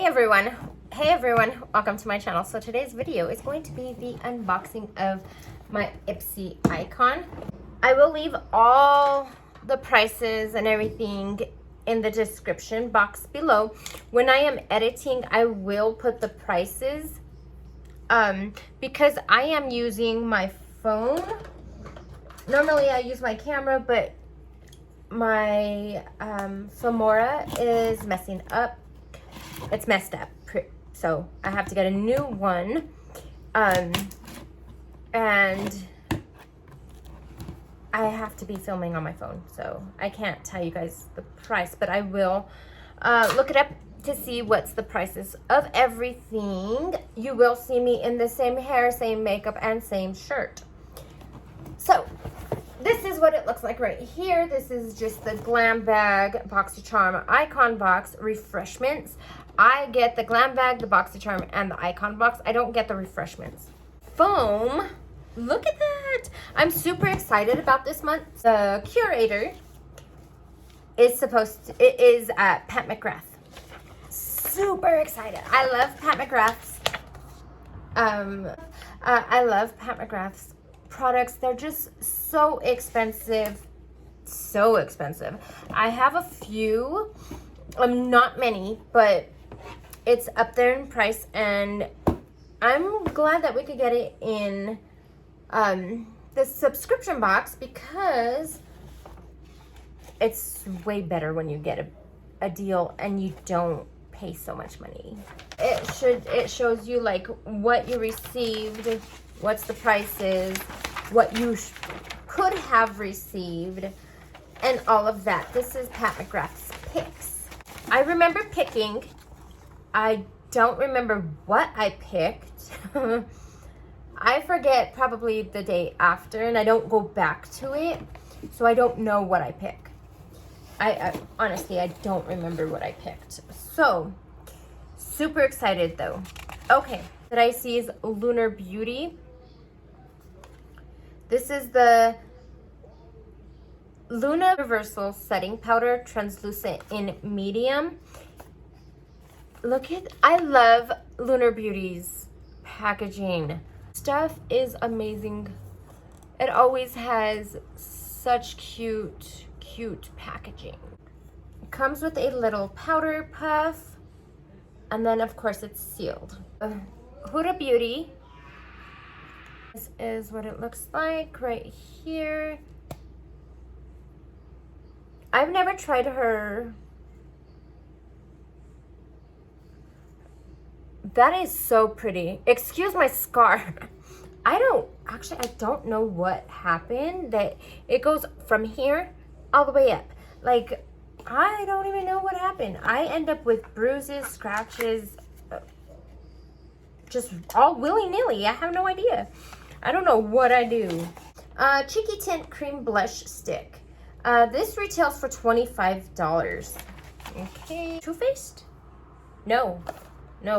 Hey everyone, welcome to my channel. So today's video is going to be the unboxing of my Ipsy icon. I will leave all the prices and everything in the description box below. When I am editing, I will put the prices because I am using my phone. Normally I use my camera, but my Filmora is messing up. It's messed up, so I have to get a new one, and I have to be filming on my phone, so I can't tell you guys the price, but I will look it up to see what's the prices of everything. You will see me in the same hair, same makeup, and same shirt. So this is what it looks like right here. This is just the Glam Bag Boxycharm Icon Box Refreshments. I get the Glam Bag, the Boxycharm, and the Icon Box. I don't get the refreshments. Foam. Look at that. I'm super excited about this month. The curator is it is Pat McGrath. Super excited. I love Pat McGrath's. I love Pat McGrath's products. They're just so expensive. So expensive. I have a few, not many, but it's up there in price, and I'm glad that we could get it in the subscription box because it's way better when you get a deal and you don't pay so much money. It shows you like what you received, what's the prices, what you could have received, and all of that. This is Pat McGrath's picks. I remember picking. I don't remember what I picked. I forget probably the day after, and I don't go back to it, so I don't know what I pick. I honestly, I don't remember what I picked. So, super excited though. Okay, that I see is Lunar Beauty. This is the Luna Reversal Setting Powder, translucent in medium. Look at, I love Lunar Beauty's packaging. Stuff is amazing. It always has such cute packaging. It comes with a little powder puff, and then of course it's sealed. Huda Beauty. This is what it looks like right here. I've never tried her. That is so pretty. Excuse my scar. I don't know what happened, that it goes from here all the way up. Like, I don't even know what happened. I end up with bruises, scratches, just all willy-nilly. I have no idea. I don't know what I do. Cheeky Tint Cream Blush Stick. This retails for $25. Okay. Too Faced? No,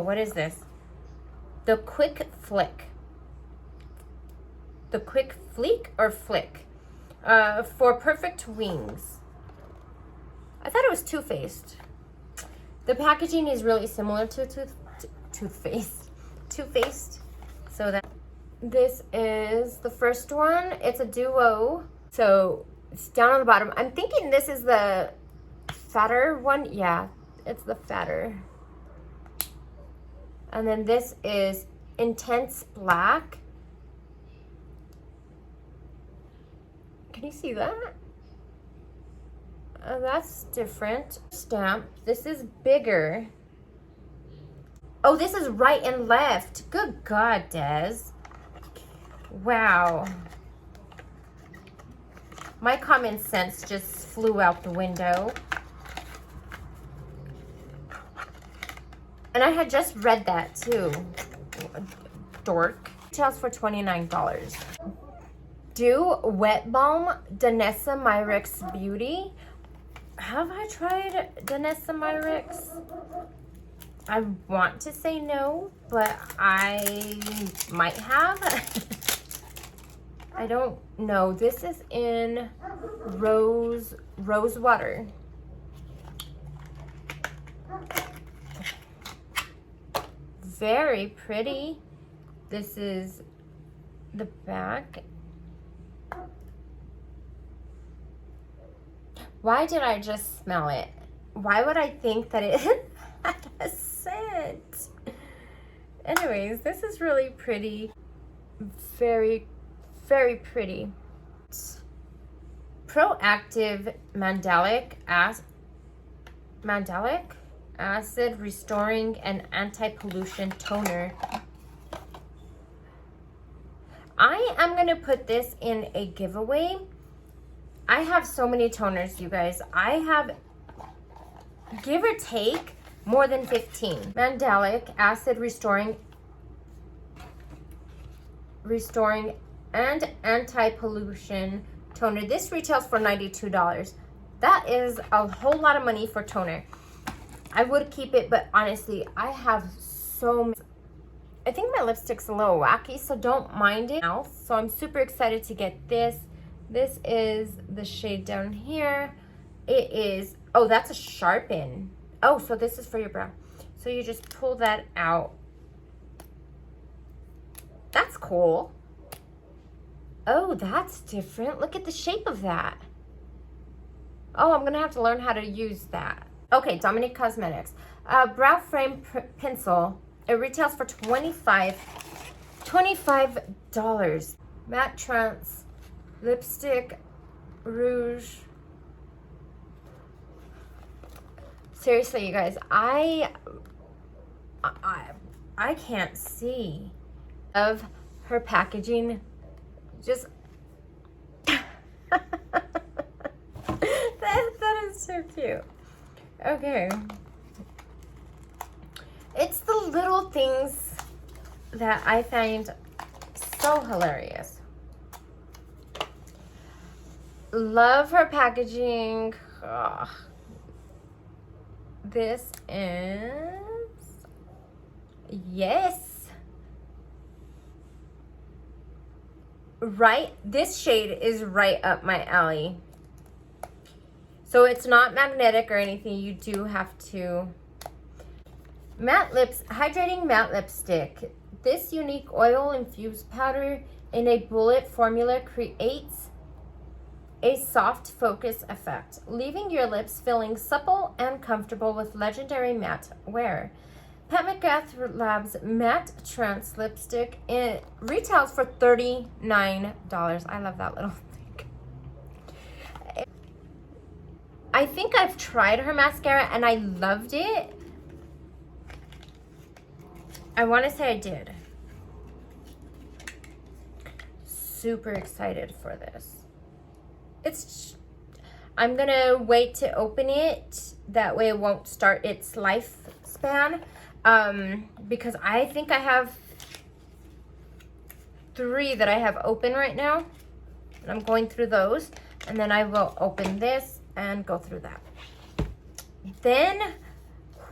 what is this? The Quick Flick. The Quick Fleek or Flick? For perfect wings. I thought it was Too Faced. The packaging is really similar to Too Faced. So that this is the first one. It's a duo. So it's down on the bottom. I'm thinking this is the fatter one. Yeah, it's the fatter. And then this is Intense Black. Can you see that? That's different. Stamp. This is bigger. Oh, this is right and left. Good God, Des. Wow. My common sense just flew out the window. And I had just read that too. Dork. Retails for $29. Do Wet Balm Danessa Myricks Beauty. Have I tried Danessa Myricks? I want to say no, but I might have. I don't know. This is in rose water. very pretty. This is the back. Why did I just smell it? Why would I think that it had a scent? Anyways, this is really pretty. Very, very pretty. Proactive Mandelic Acid Restoring and Anti-Pollution Toner. I am going to put this in a giveaway. I have so many toners, you guys. I have, give or take, more than 15. Mandelic Acid Restoring and Anti-Pollution Toner. This retails for $92. That is a whole lot of money for toner. I would keep it, but honestly, I have so many. I think my lipstick's a little wacky, so don't mind it now. So I'm super excited to get this. This is the shade down here. It is, oh, that's a sharpen. Oh, so this is for your brow. So you just pull that out. That's cool. Oh, that's different. Look at the shape of that. Oh, I'm gonna have to learn how to use that. Okay, Dominique Cosmetics. Brow Frame Pencil. It retails for $25. Matte Trance Lipstick Rouge. Seriously, you guys, I can't see. Of her packaging, just that is so cute. Okay, it's the little things that I find so hilarious. Love her packaging. Ugh. This is, yes, right, this shade is right up my alley. So it's not magnetic or anything. You do have to. Matte Lips Hydrating Matte Lipstick. This unique oil infused powder in a bullet formula creates a soft focus effect, leaving your lips feeling supple and comfortable with legendary matte wear. Pat McGrath Labs Matte Trance Lipstick. It retails for $39. I love that little thing. I think I've tried her mascara and I loved it. I want to say I did. Super excited for this. I'm gonna wait to open it. That way it won't start its lifespan. Because I think I have 3 that I have open right now. And I'm going through those. And then I will open this and go through that. Then,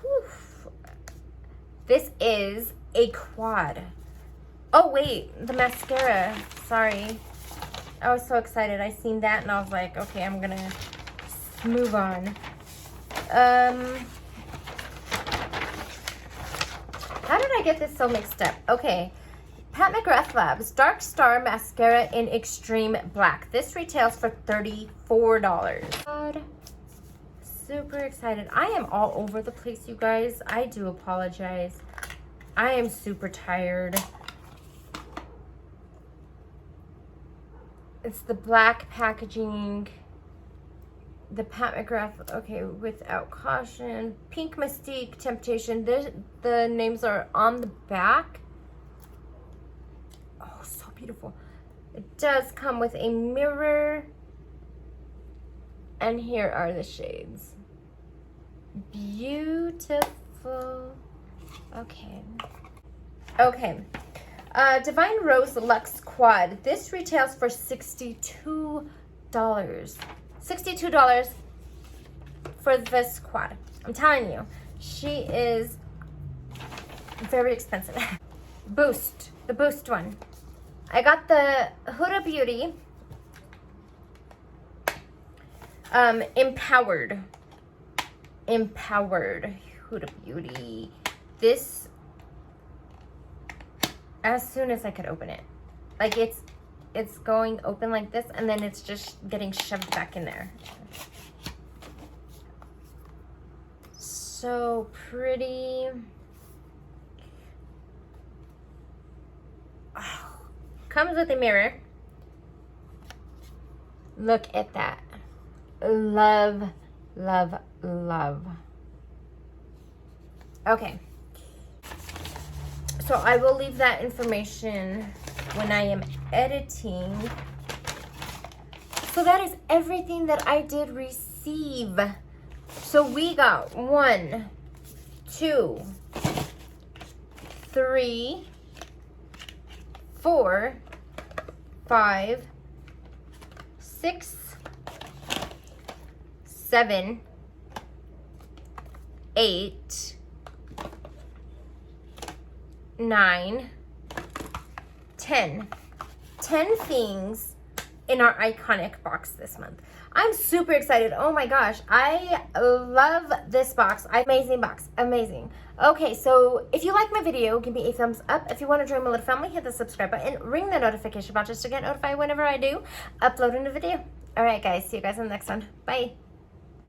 whew, this is a quad. Oh wait, the mascara. Sorry. I was so excited. I seen that and I was like, okay, I'm gonna move on. How did I get this so mixed up? Okay, Pat McGrath Labs Dark Star Mascara in Extreme Black. This retails for $34. God, super excited. I am all over the place, you guys. I do apologize. I am super tired. It's the black packaging. The Pat McGrath, okay, Without Caution. Pink Mystique, Temptation. The names are on the back. Oh, so beautiful. It does come with a mirror. And here are the shades. Beautiful. Okay. Okay. Divine Rose Luxe Quad. This retails for $62. $62 for this quad. I'm telling you, she is very expensive. Boost, the Boost one. I got the Huda Beauty Empowered Huda Beauty. This as soon as I could open it. Like it's going open like this, and then it's just getting shoved back in there. So pretty. Oh, comes with a mirror. Look at that. Love, love, love. Okay. So I will leave that information when I am editing. So that is everything that I did receive. So we got 1, 2, 3, 4, 5, 6, 7, 8, 9, 10. 10 things in our iconic box this month. I'm super excited. Oh my gosh. I love this box. Amazing box. Amazing. Okay, so if you like my video, give me a thumbs up. If you want to join my little family, hit the subscribe button. Ring the notification bell just to get notified whenever I do upload a new video. All right, guys. See you guys in the next one. Bye.